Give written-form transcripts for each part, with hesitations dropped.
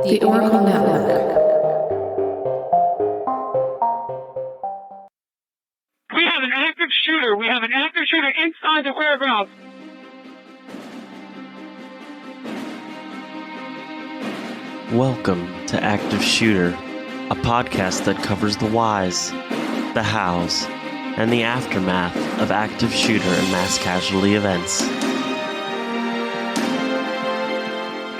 The Oracle Network. We have an active shooter. We have an active shooter inside the warehouse. Welcome to Active Shooter, a podcast that covers the whys, the hows, and the aftermath of active shooter and mass casualty events. They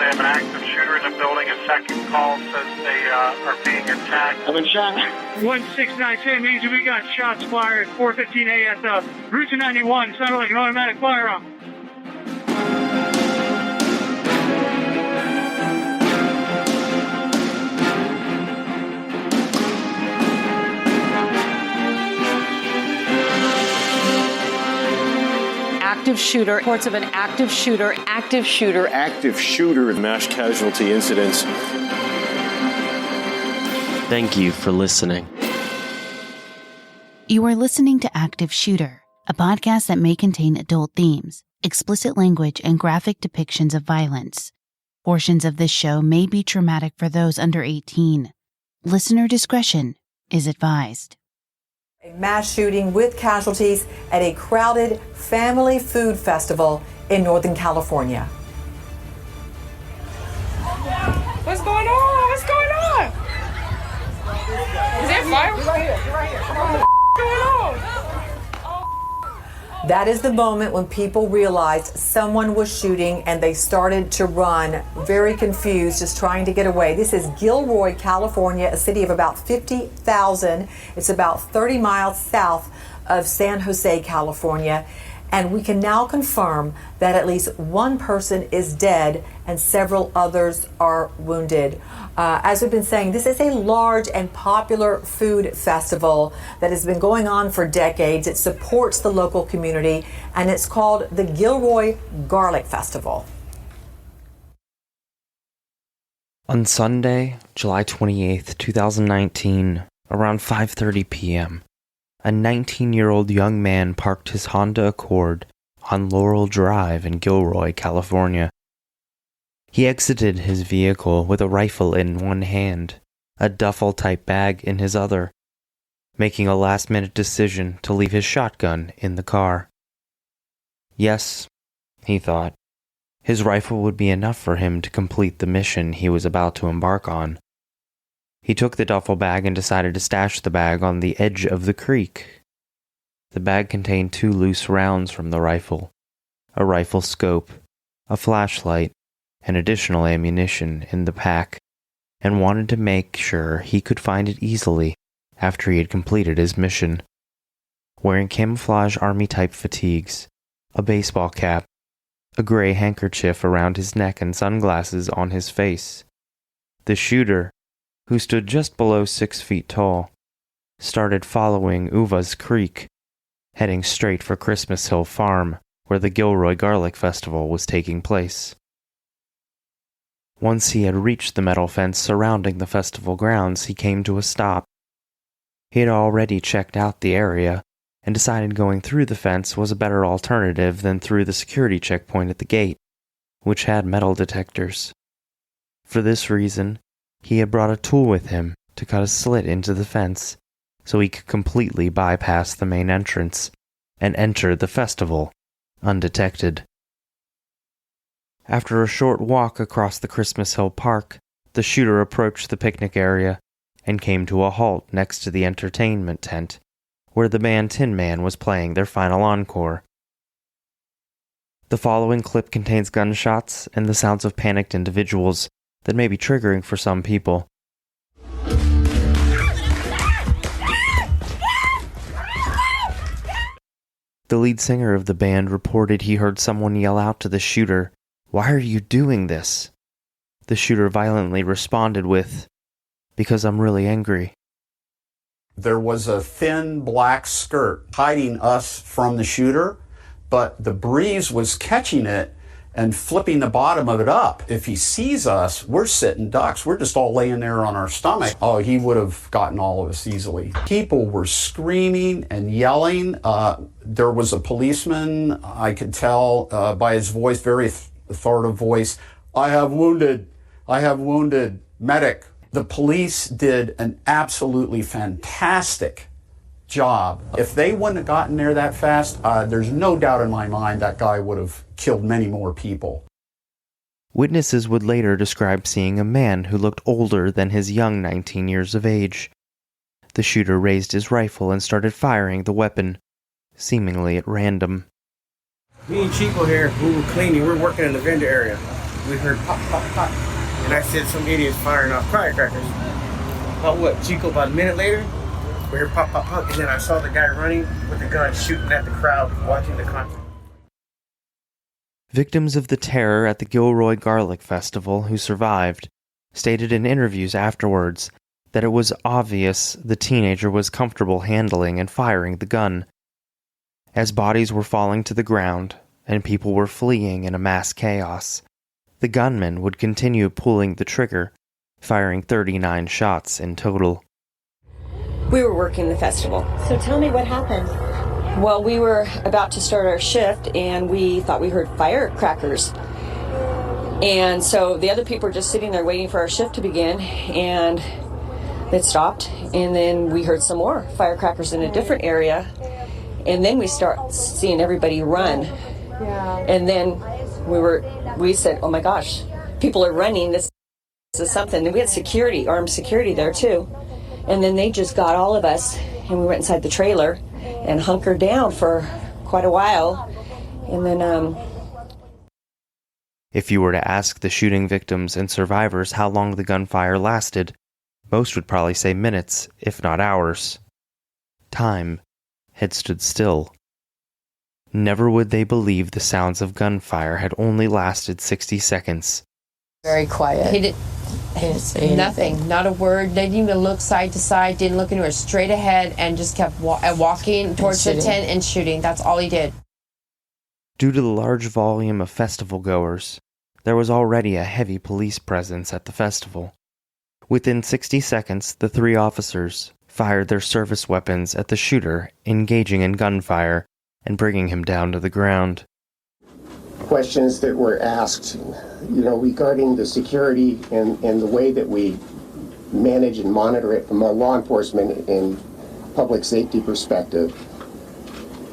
have an active shooter in the building. A second call says they are being attacked. I've been shot. 1692 means we got shots fired. 4:15 ASF. Route 91 sounded like an automatic firearm. Active shooter, reports of an active shooter, mass casualty incidents. Thank you for listening. You are listening to Active Shooter, a podcast that may contain adult themes, explicit language, and graphic depictions of violence. Portions of this show may be traumatic for those under 18. Listener discretion is advised. A mass shooting with casualties at a crowded family food festival in Northern California. What's going on? What's going on? Is there fire? You're right here. What's going on? That is the moment when people realized someone was shooting and they started to run, very confused, just trying to get away. This is Gilroy, California, a city of about 50,000. It's about 30 miles south of San Jose, California. And we can now confirm that at least one person is dead and several others are wounded. As we've been saying, this is a large and popular food festival that has been going on for decades. It supports the local community, and it's called the Gilroy Garlic Festival. On Sunday, July 28th, 2019, around 5:30 p.m., a 19-year-old young man parked his Honda Accord on Laurel Drive in Gilroy, California. He exited his vehicle with a rifle in one hand, a duffel-type bag in his other, making a last-minute decision to leave his shotgun in the car. Yes, he thought, his rifle would be enough for him to complete the mission he was about to embark on. He took the duffel bag and decided to stash the bag on the edge of the creek. The bag contained 2 loose rounds from the rifle, a rifle scope, a flashlight, and additional ammunition in the pack, and wanted to make sure he could find it easily after he had completed his mission. Wearing camouflage army-type fatigues, a baseball cap, a gray handkerchief around his neck, and sunglasses on his face, the shooter, who stood just below 6 feet tall, started following Uva's Creek, heading straight for Christmas Hill Farm, where the Gilroy Garlic Festival was taking place. Once he had reached the metal fence surrounding the festival grounds, he came to a stop. He had already checked out the area and decided going through the fence was a better alternative than through the security checkpoint at the gate, which had metal detectors. For this reason, he had brought a tool with him to cut a slit into the fence so he could completely bypass the main entrance and enter the festival undetected. After a short walk across the Christmas Hill Park, the shooter approached the picnic area and came to a halt next to the entertainment tent where the band Tin Man was playing their final encore. The following clip contains gunshots and the sounds of panicked individuals that may be triggering for some people. The lead singer of the band reported he heard someone yell out to the shooter, "Why are you doing this?" The shooter violently responded with, "Because I'm really angry." There was a thin black skirt hiding us from the shooter, but the breeze was catching it and flipping the bottom of it up. If he sees us, we're sitting ducks. We're just all laying there on our stomach. Oh, he would have gotten all of us easily. People were screaming and yelling. There was a policeman, I could tell by his voice, very authoritative voice, I have wounded. medic. The police did an absolutely fantastic job. If they wouldn't have gotten there that fast, there's no doubt in my mind that guy would have killed many more people. Witnesses would later describe seeing a man who looked older than his young 19 years of age. The shooter raised his rifle and started firing the weapon, seemingly at random. Me and Chico here, we were cleaning, we were working in the vendor area. We heard pop, pop, pop. And I said some idiots firing off firecrackers. About what, Chico, about a minute later, we heard pop, pop, pop. And then I saw the guy running with the gun shooting at the crowd watching the concert. Victims of the terror at the Gilroy Garlic Festival who survived stated in interviews afterwards that it was obvious the teenager was comfortable handling and firing the gun. As bodies were falling to the ground and people were fleeing in a mass chaos, the gunman would continue pulling the trigger, firing 39 shots in total. We were working the festival. So tell me what happened. Well, we were about to start our shift and we thought we heard firecrackers. And so the other people were just sitting there waiting for our shift to begin, and it stopped, and then we heard some more firecrackers in a different area, and then we start seeing everybody run. Yeah. And then we said, oh my gosh, people are running, this is something. And we had security, armed security there too. And then they just got all of us, and we went inside the trailer and hunkered down for quite a while. And then if you were to ask the shooting victims and survivors how long the gunfire lasted, most would probably say minutes, if not hours. Time had stood still. Never would they believe the sounds of gunfire had only lasted 60 seconds. Very quiet. He didn't say nothing, not a word. They didn't even look side to side, didn't look anywhere, straight ahead, and just kept walking towards the tent and shooting. That's all he did. Due to the large volume of festival goers, there was already a heavy police presence at the festival. Within 60 seconds, the three officers fired their service weapons at the shooter, engaging in gunfire and bringing him down to the ground. Questions that were asked, regarding the security and the way that we manage and monitor it from a law enforcement and public safety perspective,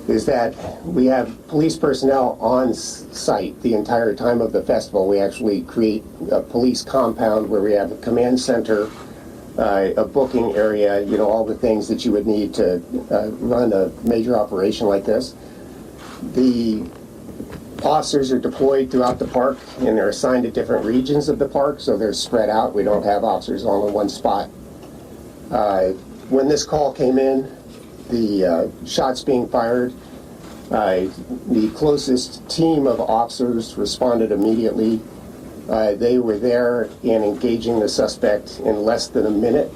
is that we have police personnel on site the entire time of the festival. We actually create a police compound where we have a command center, a booking area, all the things that you would need to run a major operation like this. The officers are deployed throughout the park, and they're assigned to different regions of the park, so they're spread out. We don't have officers all in one spot. When this call came in, the shots being fired, the closest team of officers responded immediately. They were there and engaging the suspect in less than a minute.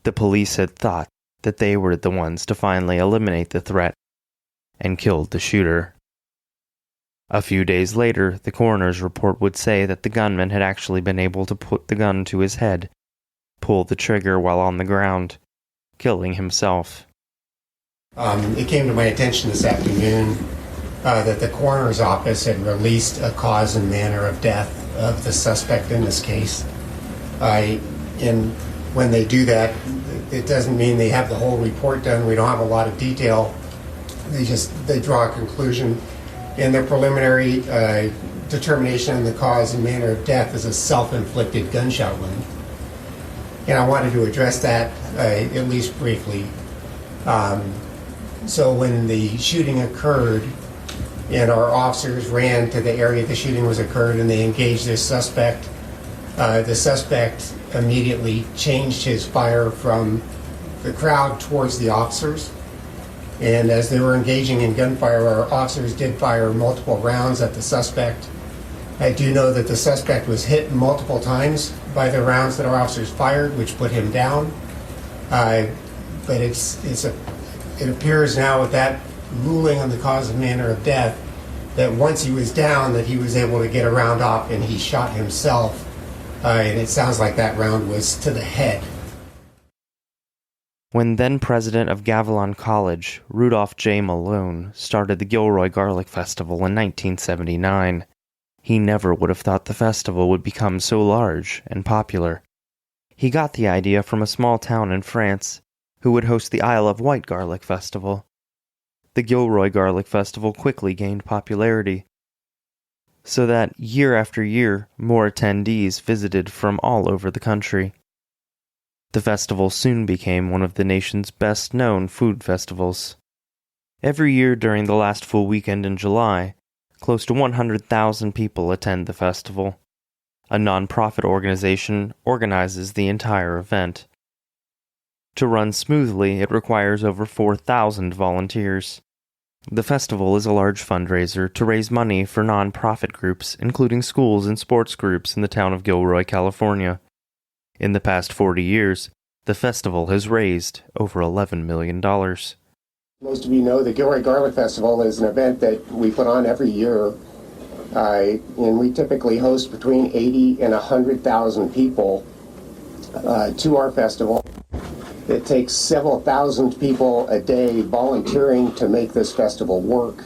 The police had thought that they were the ones to finally eliminate the threat and killed the shooter. A few days later, the coroner's report would say that the gunman had actually been able to put the gun to his head, pull the trigger while on the ground, killing himself. It came to my attention this afternoon that the coroner's office had released a cause and manner of death of the suspect in this case. And when they do that, it doesn't mean they have the whole report done. We don't have a lot of detail. They draw a conclusion. In their preliminary determination of the cause and manner of death is a self-inflicted gunshot wound. And I wanted to address that at least briefly. So when the shooting occurred and our officers ran to the area the shooting was occurred and they engaged this suspect, the suspect immediately changed his fire from the crowd towards the officers. And as they were engaging in gunfire, our officers did fire multiple rounds at the suspect. I do know that the suspect was hit multiple times by the rounds that our officers fired, which put him down. But it appears now with that ruling on the cause and manner of death that once he was down, that he was able to get a round off and he shot himself. And it sounds like that round was to the head. When then president of Gavilan College, Rudolph J. Malone, started the Gilroy Garlic Festival in 1979, He never would have thought the festival would become so large and popular. He got the idea from a small town in France who would host the Isle of Wight Garlic Festival. The Gilroy Garlic Festival quickly gained popularity, so that year after year more attendees visited from all over the country. The festival soon became one of the nation's best-known food festivals. Every year during the last full weekend in July, close to 100,000 people attend the festival. A non-profit organization organizes the entire event. To run smoothly, it requires over 4,000 volunteers. The festival is a large fundraiser to raise money for non-profit groups, including schools and sports groups in the town of Gilroy, California. In the past 40 years, the festival has raised over $11 million. Most of you know the Gilroy Garlic Festival is an event that we put on every year, and we typically host between 80 and 100,000 people to our festival. It takes several thousand people a day volunteering to make this festival work.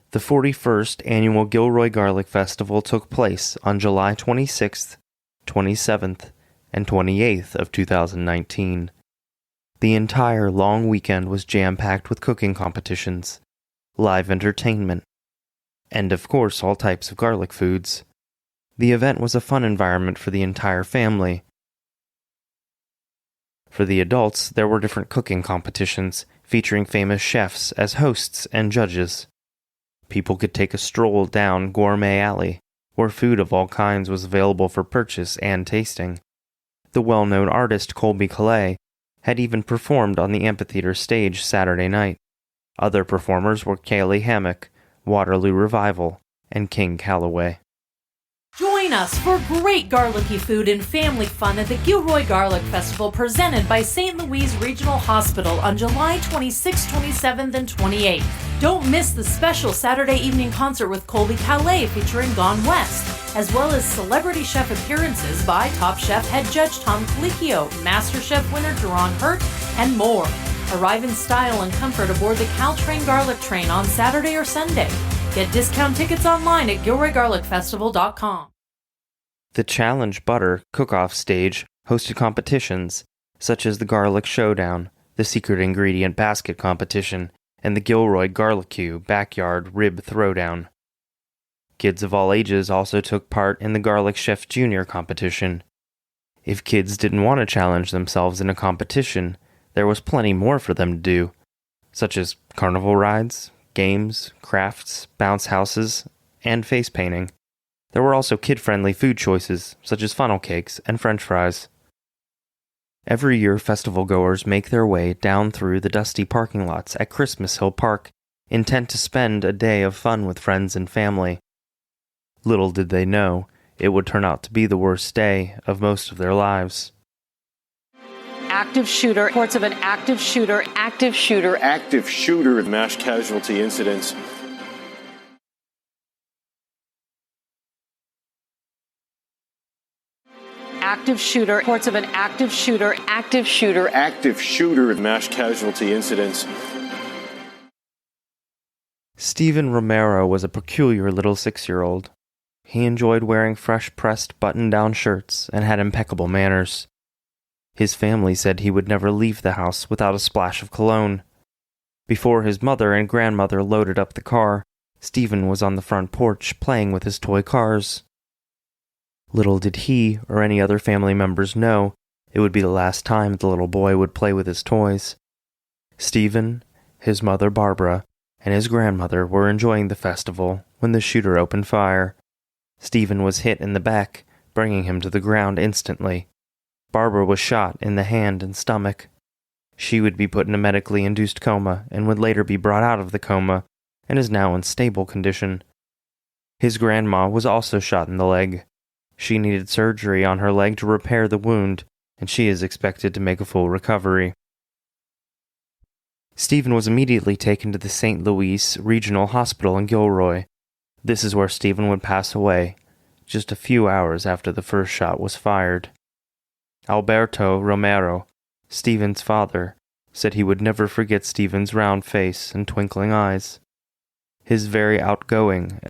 The 41st annual Gilroy Garlic Festival took place on July 26th, 27th, and 28th of 2019. The entire long weekend was jam-packed with cooking competitions, live entertainment, and of course all types of garlic foods. The event was a fun environment for the entire family. For the adults, there were different cooking competitions featuring famous chefs as hosts and judges. People could take a stroll down Gourmet Alley, where food of all kinds was available for purchase and tasting. The well-known artist Colby Calais had even performed on the amphitheater stage Saturday night. Other performers were Kaylee Hammock, Waterloo Revival, and King Calloway. Join us for great garlicky food and family fun at the Gilroy Garlic Festival presented by St. Louis Regional Hospital on July 26th, 27th, and 28th. Don't miss the special Saturday evening concert with Colby Calais featuring Gone West, as well as celebrity chef appearances by Top Chef head judge Tom Colicchio, Master Chef winner Jerron Hurt, and more. Arrive in style and comfort aboard the Caltrain Garlic Train on Saturday or Sunday. Get discount tickets online at GilroyGarlicFestival.com. The Challenge Butter cook-off stage hosted competitions such as the Garlic Showdown, the Secret Ingredient Basket Competition, and the Gilroy Garlicue Backyard Rib Throwdown. Kids of all ages also took part in the Garlic Chef Junior competition. If kids didn't want to challenge themselves in a competition, there was plenty more for them to do, such as carnival rides, games, crafts, bounce houses, and face painting. There were also kid-friendly food choices, such as funnel cakes and french fries. Every year, festival goers make their way down through the dusty parking lots at Christmas Hill Park, intent to spend a day of fun with friends and family. Little did they know, it would turn out to be the worst day of most of their lives. Active shooter. Reports of an active shooter. Active shooter. Mass casualty incidents. Active shooter. Reports of an active shooter. Mass casualty incidents. Stephen Romero was a peculiar little 6-year-old. He enjoyed wearing fresh-pressed button-down shirts and had impeccable manners. His family said he would never leave the house without a splash of cologne. Before his mother and grandmother loaded up the car, Stephen was on the front porch playing with his toy cars. Little did he or any other family members know it would be the last time the little boy would play with his toys. Stephen, his mother Barbara, and his grandmother were enjoying the festival when the shooter opened fire. Stephen was hit in the back, bringing him to the ground instantly. Barbara was shot in the hand and stomach. She would be put in a medically induced coma and would later be brought out of the coma and is now in stable condition. His grandma was also shot in the leg. She needed surgery on her leg to repair the wound, and she is expected to make a full recovery. Stephen was immediately taken to the St. Louis Regional Hospital in Gilroy. This is where Stephen would pass away, just a few hours after the first shot was fired. Alberto Romero, Stephen's father, said he would never forget Stephen's round face and twinkling eyes. His very outgoing